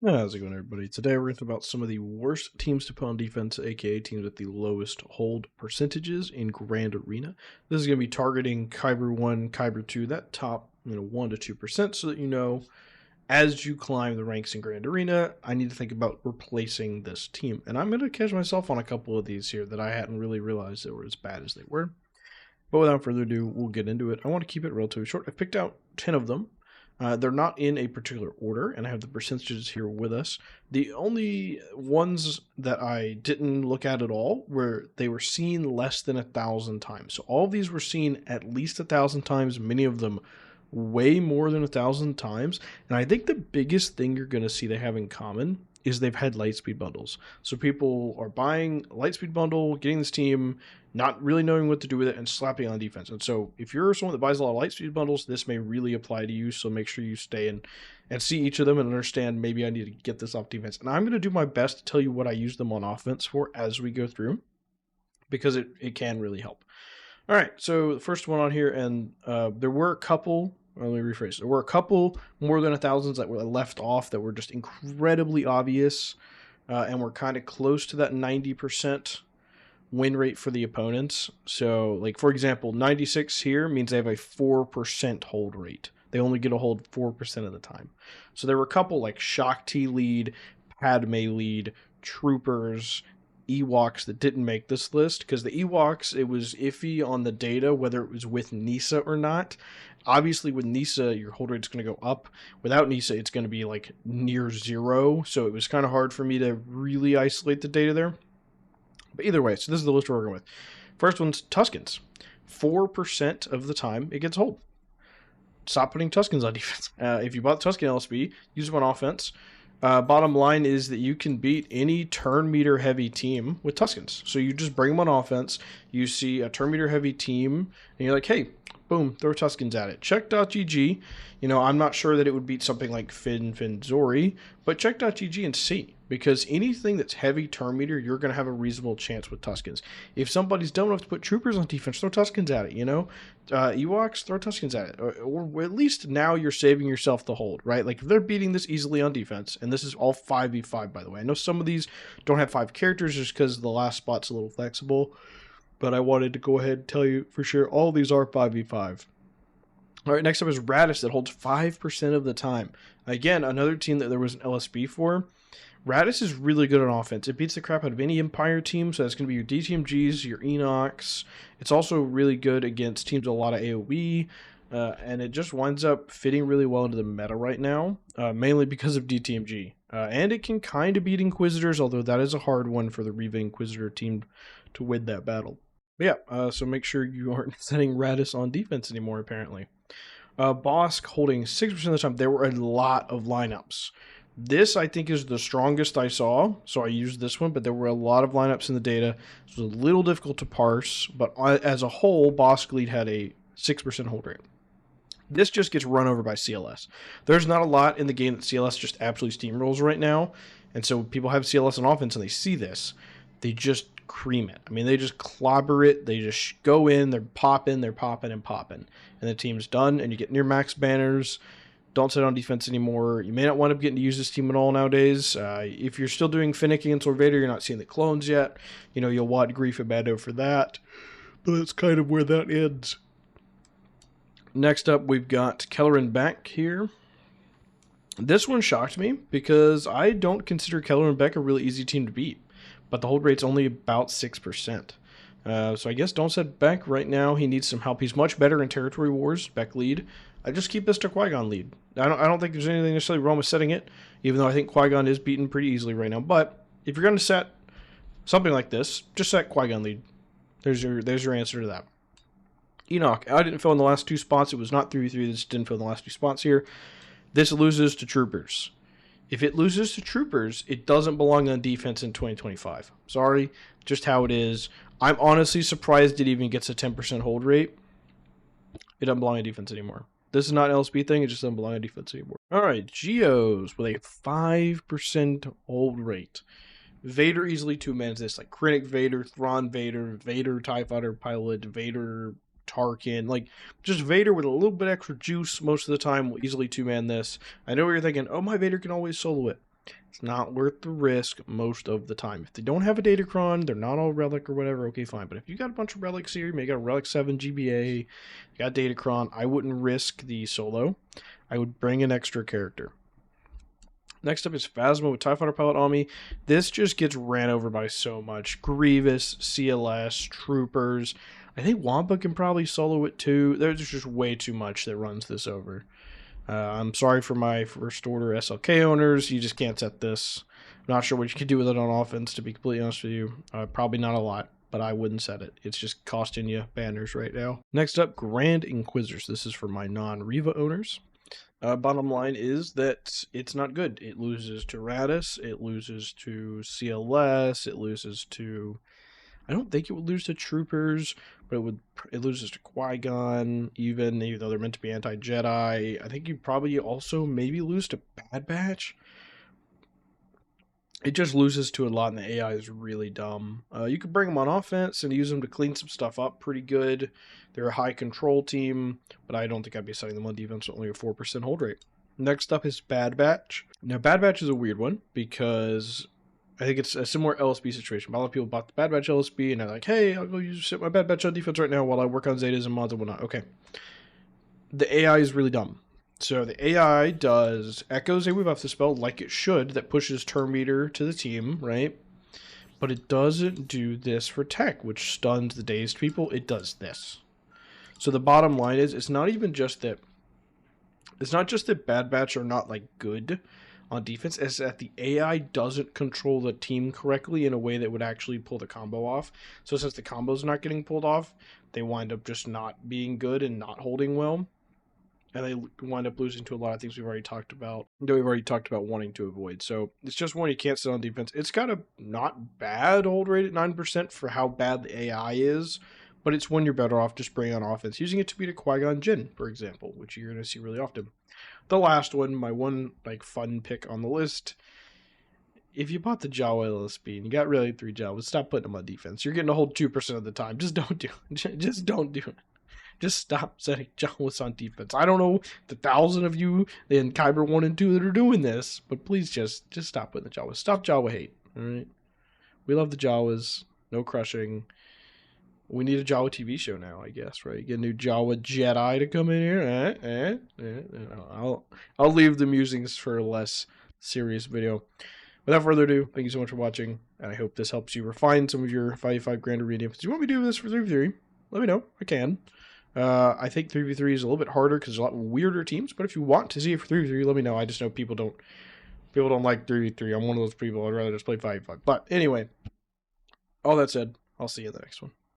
How's it going, everybody? Today we're going to talk about some of the worst teams to put on defense, aka teams with the lowest hold percentages in Grand Arena. This is going to be targeting Kyber 1, Kyber 2, that top 1 to 2%, so that you know as you climb the ranks in Grand Arena, I need to think about replacing this team. And I'm going to catch myself on a couple of these here that I hadn't really realized they were as bad as they were. But without further ado, we'll get into it. I want to keep it relatively short. I've picked out 10 of them. They're not in a particular order, and I have the percentages here with us. The only ones that I didn't look at all were they were seen less than 1,000 times. So all of these were seen at least 1,000 times, many of them way more than 1,000 times. And I think the biggest thing you're going to see they have in common is they've had Lightspeed bundles. So people are buying a Lightspeed bundle, getting this team, not really knowing what to do with it, and slapping on defense. And so if you're someone that buys a lot of Lightspeed bundles, this may really apply to you. So make sure you stay in and see each of them and understand maybe I need to get this off defense. And I'm going to do my best to tell you what I use them on offense for as we go through, because it can really help. All right, so the first one on here, and there were a couple. Let me rephrase. There were a couple more than 1,000s that were left off that were just incredibly obvious and were kind of close to that 90% win rate for the opponents. So, like, for example, 96 here means they have a 4% hold rate. They only get a hold 4% of the time. So there were a couple like Shakti lead, Padme lead, Troopers, Ewoks that didn't make this list because the Ewoks, it was iffy on the data whether it was with Nisa or not. Obviously with Nisa your hold rate's going to go up. Without Nisa it's going to be like near zero, so it was kind of hard for me to really isolate the data there. But either way, so this is the list we're working with. First one's Tuskens. 4% of the time it gets hold. Stop putting Tuskens on defense. If you bought Tusken LSB, use them on offense. Bottom line is that you can beat any turn meter heavy team with Tuskens. So you just bring them on offense, you see a turn meter heavy team, and you're like, hey, boom, throw Tuskens at it. Check.gg. I'm not sure that it would beat something like Fin Zori, but check.gg and see. Because anything that's heavy turn meter, you're going to have a reasonable chance with Tuskens. If somebody's dumb enough to put Troopers on defense, throw Tuskens at it, Ewoks, throw Tuskens at it. Or at least now you're saving yourself the hold, right? Like, if they're beating this easily on defense, and this is all 5v5, by the way. I know some of these don't have 5 characters just because the last spot's a little flexible, but I wanted to go ahead and tell you for sure all these are 5v5. All right, next up is Raddis that holds 5% of the time. Again, another team that there was an LSB for. Raddis is really good on offense. It beats the crap out of any Empire team, so that's going to be your DTMGs, your Enochs. It's also really good against teams with a lot of AoE, and it just winds up fitting really well into the meta right now, mainly because of DTMG. And it can kind of beat Inquisitors, although that is a hard one for the Reva Inquisitor team to win that battle. But yeah, so make sure you aren't setting Raddis on defense anymore, apparently. Boskk holding 6% of the time. There were a lot of lineups. This, I think, is the strongest I saw, so I used this one, but there were a lot of lineups in the data. It was a little difficult to parse, but as a whole, Boskk lead had a 6% hold rate. This just gets run over by CLS. There's not a lot in the game that CLS just absolutely steamrolls right now, and so people have CLS on offense and they see this. They just cream it. I mean, they just clobber it. They just go in, they're popping, and the team's done, and you get near max banners. Don't sit on defense anymore. You may not wind up getting to use this team at all nowadays. If you're still doing Finnick against Lord Vader, you're not seeing the clones yet. You'll want Grief and Bando for that. But that's kind of where that ends. Next up, we've got Kelleran Beck here. This one shocked me because I don't consider Kelleran Beck a really easy team to beat. But the hold rate's only about 6%. So I guess don't set Beck right now. He needs some help. He's much better in Territory Wars, Beck lead. I just keep this to Qui-Gon lead. I don't think there's anything necessarily wrong with setting it, even though I think Qui-Gon is beaten pretty easily right now. But if you're going to set something like this, just set Qui-Gon lead. There's your answer to that. Enoch, I didn't fill in the last 2 spots. It was not 3v3. This didn't fill in the last 2 spots here. This loses to Troopers. If it loses to Troopers, it doesn't belong on defense in 2025. Sorry, just how it is. I'm honestly surprised it even gets a 10% hold rate. It doesn't belong on defense anymore. This is not an LSB thing, it just doesn't belong on defense anymore. Alright, Geos with a 5% hold rate. Vader easily 2-mans this, like Krennic Vader, Thrawn Vader, Vader TIE Fighter Pilot, Vader Tarkin, like just Vader with a little bit extra juice most of the time will easily 2-man this. I know what you're thinking, oh, my Vader can always solo it. It's not worth the risk most of the time. If they don't have a Datacron, they're not all Relic or whatever, okay, fine. But if you got a bunch of Relics here, you may got a Relic 7 GBA, you got Datacron, I wouldn't risk the solo. I would bring an extra character. Next up is Fasma with TIE Fighter Pilot on me. This just gets ran over by so much. Grievous, CLS, Troopers. I think Wampa can probably solo it too. There's just way too much that runs this over. I'm sorry for my First Order SLK owners. You just can't set this. I'm not sure what you could do with it on offense, to be completely honest with you. Probably not a lot, but I wouldn't set it. It's just costing you banners right now. Next up, Grand Inquisitors. This is for my non-Reva owners. Bottom line is that it's not good. It loses to Raddis. It loses to CLS. It loses to... I don't think it would lose to Troopers, but it loses to Qui-Gon, even though they're meant to be anti-Jedi. I think you probably also maybe lose to Bad Batch. It just loses to a lot, and the AI is really dumb. You could bring them on offense and use them to clean some stuff up pretty good. They're a high control team, but I don't think I'd be setting them on defense with only a 4% hold rate. Next up is Bad Batch. Now, Bad Batch is a weird one because... I think it's a similar LSB situation. A lot of people bought the Bad Batch LSB and they're like, hey, I'll go sit my Bad Batch on defense right now while I work on Zetas and mods and whatnot. Okay. The AI is really dumb. So the AI does echoes a buff the spell like it should, that pushes turn meter to the team, right? But it doesn't do this for tech, which stuns the dazed people. It does this. So the bottom line is, it's not just that Bad Batch are not like good on defense, is that the AI doesn't control the team correctly in a way that would actually pull the combo off. So since the combo's not getting pulled off, they wind up just not being good and not holding well. And they wind up losing to a lot of things we've already talked about, wanting to avoid. So it's just one you can't sit on defense. It's got a not bad hold rate at 9% for how bad the AI is, but it's one you're better off just bringing on offense, using it to beat a Qui-Gon Jinn, for example, which you're going to see really often. The last one, my one like fun pick on the list. If you bought the Jawa LSB and you got really 3 Jawas, stop putting them on defense. You're getting to hold 2% of the time. Just don't do it. Just don't do it. Just stop setting Jawas on defense. I don't know the 1,000 of you in Kyber 1 and 2 that are doing this, but please just stop putting the Jawas. Stop Jawa hate. All right. We love the Jawas. No crushing. We need a Jawa TV show now, I guess, right? Get a new Jawa Jedi to come in here. I'll leave the musings for a less serious video. Without further ado, thank you so much for watching, and I hope this helps you refine some of your 5v5 Grand Arena. If you want me to do this for 3v3, let me know. I can. I think 3v3 is a little bit harder because there's a lot weirder teams, but if you want to see it for 3v3, let me know. I just know people don't like 3v3. I'm one of those people. I'd rather just play 5v5. But anyway, all that said, I'll see you in the next one.